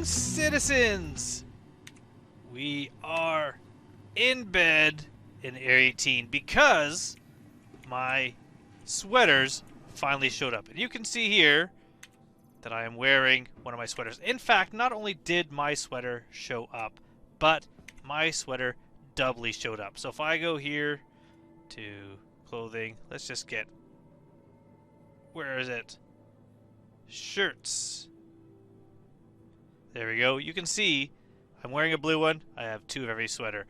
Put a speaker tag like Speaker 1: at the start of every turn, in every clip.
Speaker 1: Citizens, we are in bed in Area 18 because my sweaters finally showed up. And you can see here that I am wearing one of my sweaters. In fact, not only did my sweater show up, but my sweater doubly showed up. So if I go here to clothing, let's just get, where is it? Shirts. There we go. You can see I'm wearing a blue one. I have two of every sweater.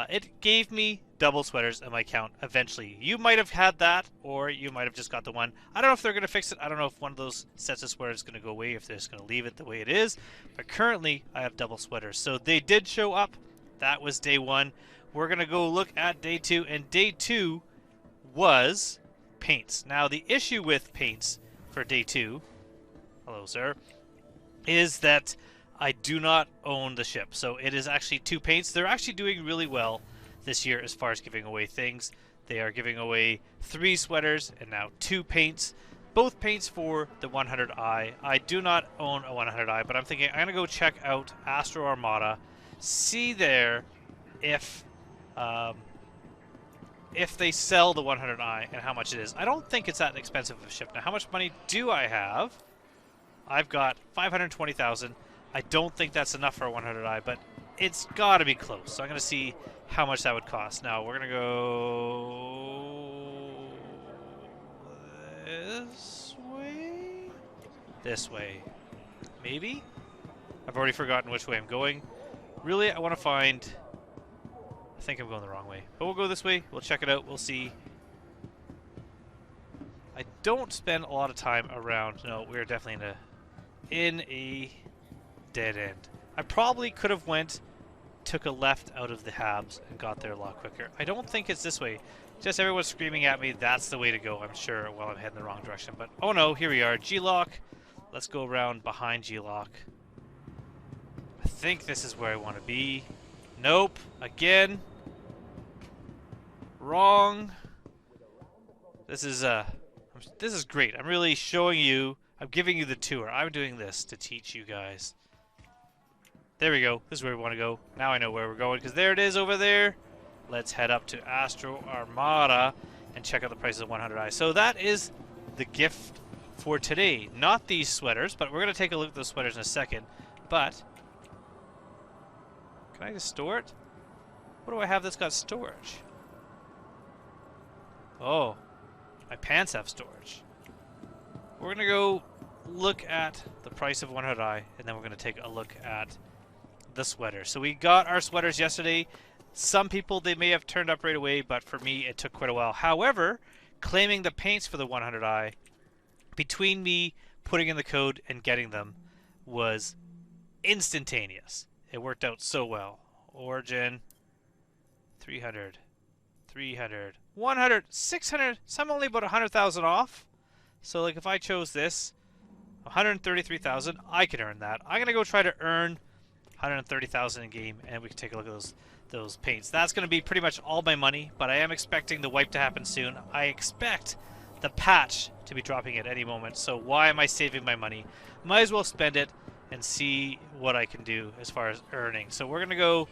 Speaker 1: It gave me double sweaters in my account eventually. You might have had that, or you might have just got the one. I don't know if they're going to fix it. I don't know if one of those sets of sweaters is going to go away, if they're just going to leave it the way it is. But currently, I have double sweaters. So they did show up. That was day one. We're going to go look at day two. And day two was paints. Now, the issue with paints for day two, hello, sir, is that I do not own the ship. So it is actually two paints. They're actually doing really well this year as far as giving away things. They are giving away 3 sweaters and now 2 paints. Both paints for the 100i. I do not own a 100i, but I'm thinking I'm going to go check out Astro Armada. See there if they sell the 100i and how much it is. I don't think it's that expensive of a ship. Now, how much money do I have? I've got 520,000. I don't think that's enough for a 100i, but it's got to be close. So I'm going to see how much that would cost. Now, we're going to go this way? This way. Maybe? I've already forgotten which way I'm going. Really, I want to find... I think I'm going the wrong way. But we'll go this way. We'll check it out. We'll see. I don't spend a lot of time around. No, we're definitely in a dead end. I probably could have took a left out of the Habs and got there a lot quicker. I don't think it's this way. Just everyone's screaming at me that's the way to go, I'm sure, while I'm heading the wrong direction. But oh no, here we are. G-Lock. Let's go around behind G-Lock. I think this is where I want to be. Nope. Again. Wrong. This is great. I'm really showing you, I'm giving you the tour. I'm doing this to teach you guys. There we go. This is where we want to go. Now I know where we're going, because there it is over there. Let's head up to Astro Armada and check out the prices of 100i. So that is the gift for today. Not these sweaters, but we're going to take a look at those sweaters in a second. But, can I just store it? What do I have that's got storage? Oh, my pants have storage. We're going to go look at the price of 100i, and then we're going to take a look at the sweater. So we got our sweaters yesterday. Some people, they may have turned up right away, but for me it took quite a while. However, claiming the paints for the 100i, between me putting in the code and getting them, was instantaneous. It worked out so well. Origin 300, 300, 100, 600, some only about 100,000 off. So like if I chose this, 133,000, I can earn that. I'm gonna go try to earn 130,000 in game, and we can take a look at those paints. That's going to be pretty much all my money, but I am expecting the wipe to happen soon. I expect the patch to be dropping at any moment, so why am I saving my money? Might as well spend it and see what I can do as far as earning. So we're going to go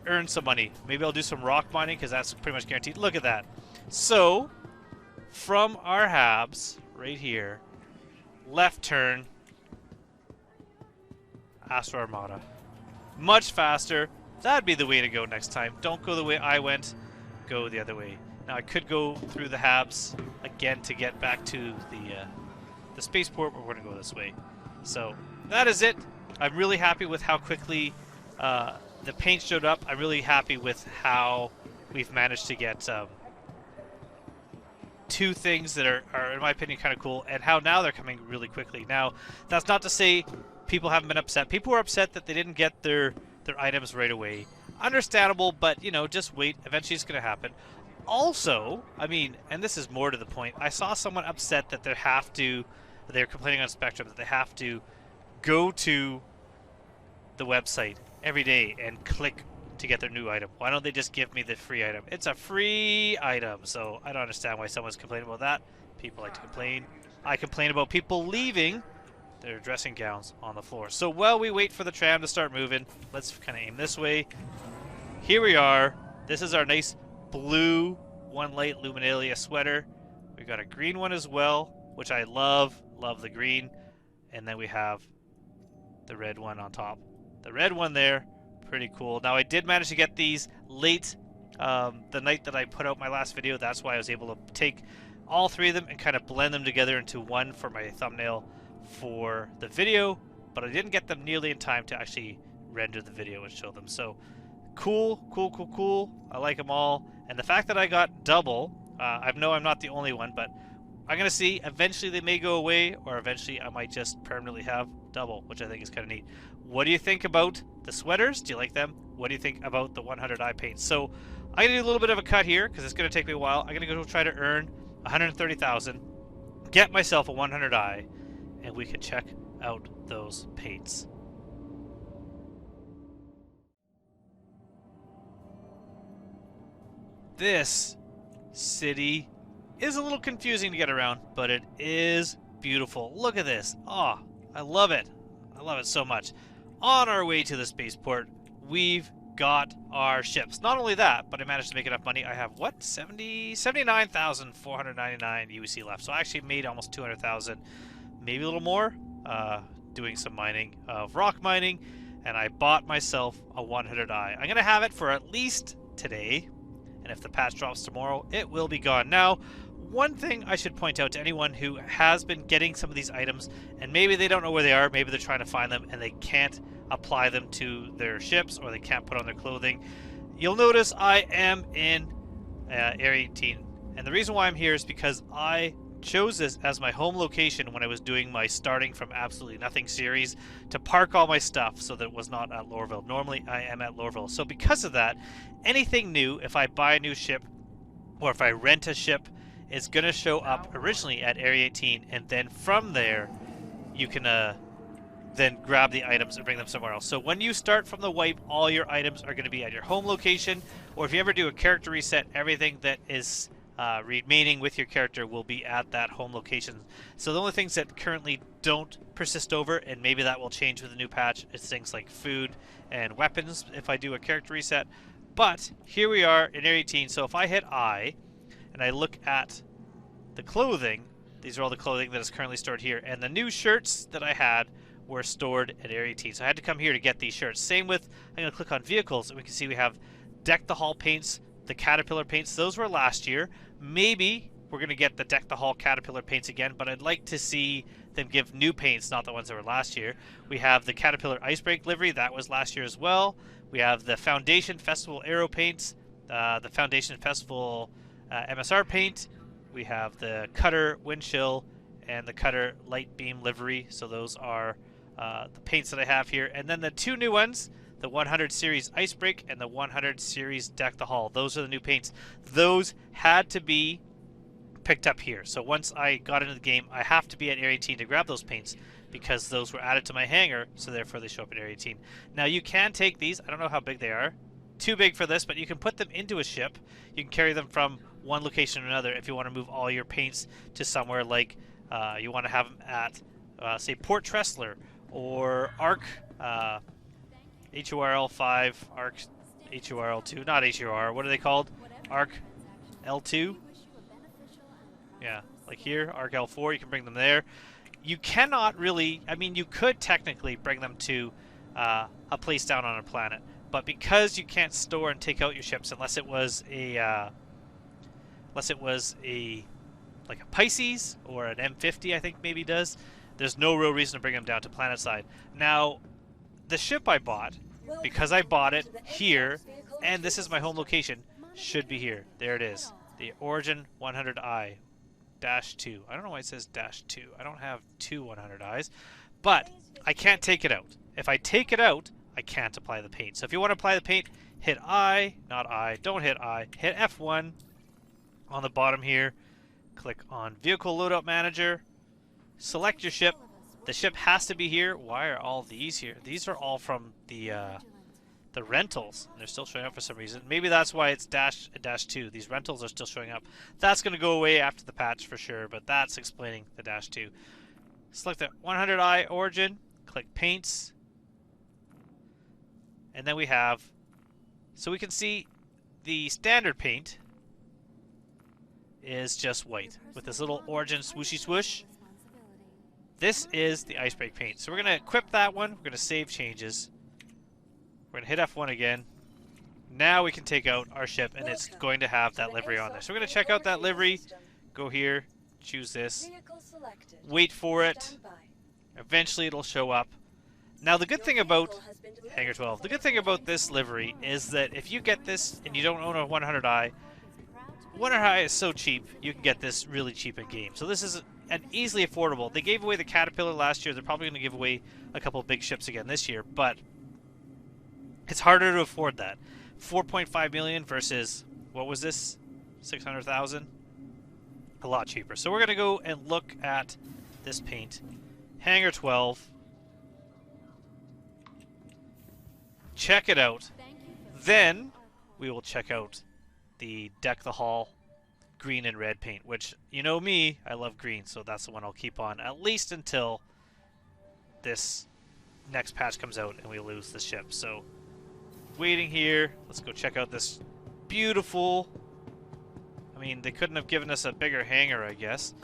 Speaker 1: earn some money. Maybe I'll do some rock mining, because that's pretty much guaranteed. Look at that. So, from our Habs, right here, left turn, Astro Armada. Much faster. That'd be the way to go next time. Don't go the way I went. Go the other way. Now I could go through the Habs again to get back to the spaceport, but we're going to go this way. So that is it. I'm really happy with how quickly the paint showed up. I'm really happy with how we've managed to get 2 things that are, in my opinion, kind of cool, and how now they're coming really quickly. Now, that's not to say people haven't been upset. People were upset that they didn't get their items right away. Understandable, but, you know, just wait. Eventually it's going to happen. also, I mean, and this is more to the point, I saw someone upset that they're complaining on Spectrum that they have to go to the website every day and click to get their new item. Why don't they just give me the free item? It's a free item, so I don't understand why someone's complaining about that. People like to complain. I complain about people leaving their dressing gowns on the floor. So while we wait for the tram to start moving, let's kind of aim this way. Here we are. This is our nice blue One Light Luminalia sweater. We got a green one as well, which I love. Love the green. And then we have the red one on top. The red one there, pretty cool. Now I did manage to get these late the night that I put out my last video. That's why I was able to take all three of them and kind of blend them together into one for my thumbnail for the video, but I didn't get them nearly in time to actually render the video and show them. So cool. I like them all. And the fact that I got double, I know I'm not the only one, but I'm going to see. Eventually they may go away, or eventually I might just permanently have double, which I think is kind of neat. What do you think about the sweaters? Do you like them? What do you think about the 100i paints? So I'm going to do a little bit of a cut here because it's going to take me a while. I'm going to go try to earn 130,000, get myself a 100i, and we can check out those paints. This city is a little confusing to get around, but it is beautiful. Look at this. Oh, I love it. I love it so much. On our way to the spaceport, we've got our ships. Not only that, but I managed to make enough money. I have, what, 79,499 UEC left. So I actually made almost 200,000, maybe a little more, doing some mining of rock mining, and I bought myself a 100i. I'm going to have it for at least today, and if the patch drops tomorrow, it will be gone. Now, one thing I should point out to anyone who has been getting some of these items, and maybe they don't know where they are, maybe they're trying to find them, and they can't apply them to their ships, or they can't put on their clothing. You'll notice I am in Area 18, and the reason why I'm here is because I chose this as my home location when I was doing my starting from absolutely nothing series to park all my stuff so that it was not at Lorville. Normally I am at Lorville. So because of that, anything new, if I buy a new ship or if I rent a ship, it's going to show up originally at Area 18, and then from there you can then grab the items and bring them somewhere else. So when you start from the wipe, all your items are going to be at your home location, or if you ever do a character reset, everything that is remaining with your character will be at that home location. So the only things that currently don't persist over, and maybe that will change with the new patch, is things like food and weapons if I do a character reset. But here we are in Area 18, so if I hit I and I look at the clothing, these are all the clothing that is currently stored here, and the new shirts that I had were stored at Area 18. So I had to come here to get these shirts. Same with, I'm going to click on vehicles, and we can see we have Deck the Hall paints, the Caterpillar paints. Those were last year. Maybe we're going to get the Deck the Hall Caterpillar paints again, but I'd like to see them give new paints, not the ones that were last year. We have the Caterpillar Icebreak livery. That was last year as well. We have the Foundation Festival Aero paints, the Foundation Festival MSR paint. We have the Cutter Windchill and the Cutter Light Beam livery. So those are the paints that I have here. And then the two new ones, the 100 Series Icebreak and the 100 Series Deck the Hall. Those are the new paints. Those had to be picked up here. So once I got into the game, I have to be at Area 18 to grab those paints because those were added to my hangar, so therefore they show up at Area 18. Now you can take these, I don't know how big they are, too big for this, but you can put them into a ship. You can carry them from one location to another if you want to move all your paints to somewhere like you want to have them at, say, Port Tressler or Arc HURL 5, Arc HURL 2, not HUR, what are they called? Arc L2? Yeah, like here, Arc L4, you can bring them there. You cannot really, I mean, you could technically bring them to a place down on a planet, but because you can't store and take out your ships unless it was a like a Pisces or an M50, I think maybe does, there's no real reason to bring them down to planet side. Now, the ship I bought, because I bought it here, and this is my home location, should be here. There it is. The Origin 100i. -2. I don't know why it says -2. I don't have two 100i's, but I can't take it out. If I take it out, I can't apply the paint. So if you want to apply the paint, hit I, not I, don't hit I, hit F1, On the bottom here, click on Vehicle Loadout Manager, select your ship. The ship has to be here. Why are all these here? These are all from the rentals. They're still showing up for some reason. Maybe that's why it's dash 2. These rentals are still showing up. That's going to go away after the patch for sure, but that's explaining the dash 2. Select the 100i origin, click paints, and then we have, so we can see the standard paint is just white with this little origin swooshy swoosh. This is the icebreak paint. So we're going to equip that one. We're going to save changes. We're going to hit F1 again. Now we can take out our ship, and it's going to have that livery on there. So we're going to check out that livery. Go here, choose this, wait for it. Eventually it'll show up. Now the good thing about Hangar 12, the good thing about this livery is that if you get this and you don't own a 100i, 100i is so cheap, you can get this really cheap in game. So this is an easily affordable. They gave away the Caterpillar last year. They're probably going to give away a couple big ships again this year, but it's harder to afford that. 4.5 million versus, what was this? 600,000? A lot cheaper. So we're going to go and look at this paint. Hangar 12. Check it out. Then we will check out the Deck the Hall green and red paint, which, you know me, I love green, so that's the one I'll keep on at least until this next patch comes out and we lose the ship. So waiting here. Let's go check out this beautiful, I mean, they couldn't have given us a bigger hangar, I guess.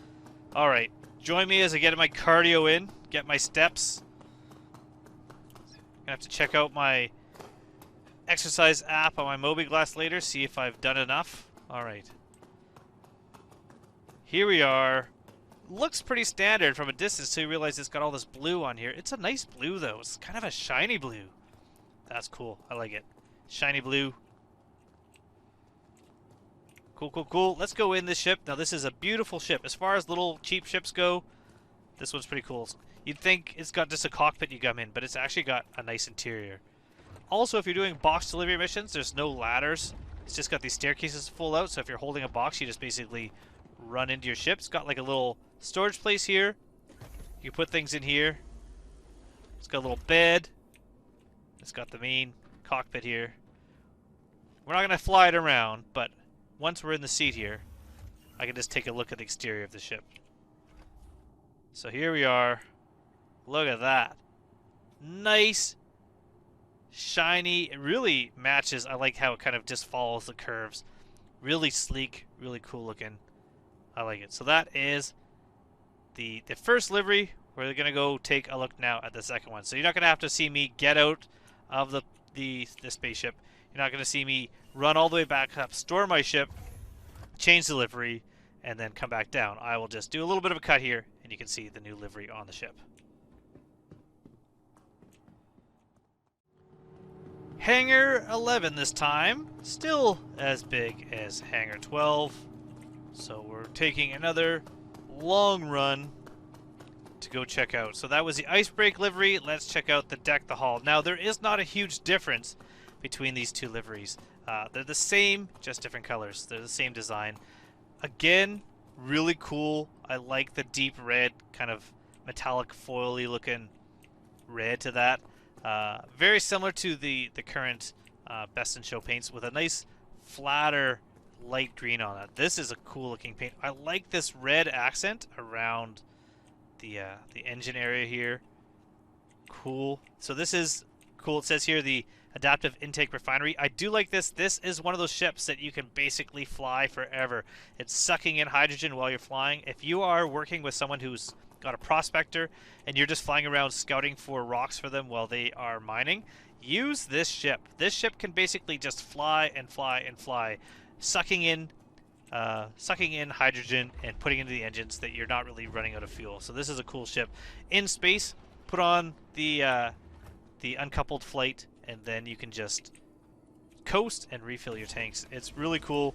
Speaker 1: Alright, join me as I get my cardio in, get my steps. Gonna have to check out my exercise app on my Mobiglass later, see if I've done enough. Alright. Here we are. Looks pretty standard from a distance till you realize it's got all this blue on here. It's a nice blue though. It's kind of a shiny blue. That's cool. I like it. Shiny blue. Cool, cool, cool. Let's go in this ship. Now this is a beautiful ship. As far as little cheap ships go, this one's pretty cool. You'd think it's got just a cockpit you come in, but it's actually got a nice interior. Also, if you're doing box delivery missions, there's no ladders. It's just got these staircases full out, so if you're holding a box, you just basically run into your ship. It's got like a little storage place here. You put things in here. It's got a little bed. It's got the main cockpit here. We're not going to fly it around, but once we're in the seat here, I can just take a look at the exterior of the ship. So here we are. Look at that. Nice, shiny. It really matches. I like how it kind of just follows the curves. Really sleek, really cool looking. I like it. So that is the first livery. We're going to go take a look now at the second one. So you're not going to have to see me get out of the spaceship. You're not going to see me run all the way back up, store my ship, change the livery, and then come back down. I will just do a little bit of a cut here, and you can see the new livery on the ship. Hangar 11 this time, still as big as Hangar 12. So we're taking another long run to go check out. So that was the Icebreak livery. Let's check out the Deck the Hall. Now there is not a huge difference between these two liveries. They're the same, just different colors. They're the same design. Again, really cool. I like the deep red, kind of metallic foily looking red to that. Very similar to the current Best in Show paints with a nice flatter light green on it. This is a cool looking paint. I like this red accent around the engine area here. Cool. So this is cool. It says here the Adaptive Intake Refinery. I do like this. This is one of those ships that you can basically fly forever. It's sucking in hydrogen while you're flying. If you are working with someone who's got a prospector and you're just flying around scouting for rocks for them while they are mining, use this ship. This ship can basically just fly and fly and fly, sucking in hydrogen and putting into the engines that you're not really running out of fuel. So this is a cool ship. In space, put on the uncoupled flight, and then you can just coast and refill your tanks. It's really cool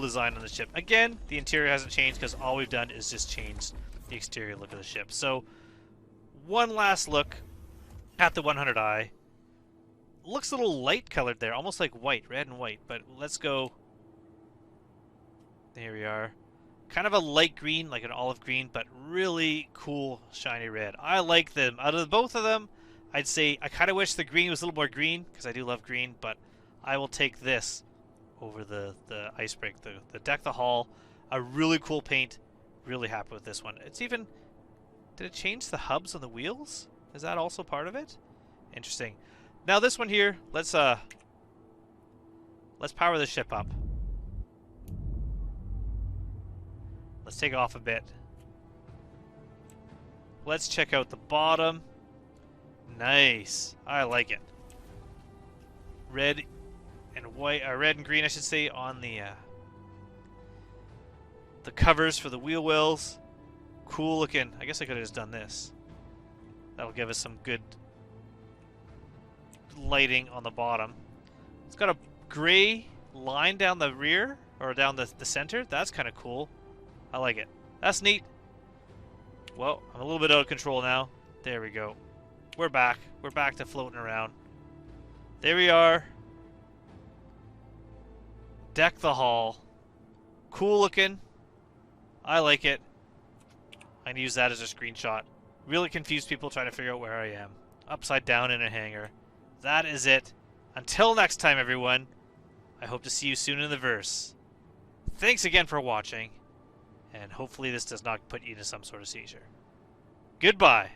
Speaker 1: design on the ship. Again, the interior hasn't changed because all we've done is just change the exterior look of the ship. So one last look at the 100i. Looks a little light colored there, almost like white, red and white, but let's go There we are. Kind of a light green, like an olive green, but really cool shiny red. I like them. Out of the both of them, I'd say I kind of wish the green was a little more green, because I do love green, but I will take this over the Icebreak, the Deck the Hall. A really cool paint. Really happy with this one. It's even... Did it change the hubs on the wheels? Is that also part of it? Interesting. Now this one here, let's power the ship up. Let's take off a bit. Let's check out the bottom. Nice. I like it. Red and white, red and green, I should say, on the covers for the wheel wells. Cool looking. I guess I could have just done this. That'll give us some good lighting on the bottom. It's got a gray line down the rear, or down the center. That's kind of cool. I like it. That's neat. Well, I'm a little bit out of control now. There we go. We're back. We're back to floating around. There we are. Deck the Hall. Cool looking. I like it. I'm going to use that as a screenshot. Really confuse people trying to figure out where I am. Upside down in a hangar. That is it. Until next time, everyone. I hope to see you soon in the verse. Thanks again for watching. And hopefully this does not put you into some sort of seizure. Goodbye.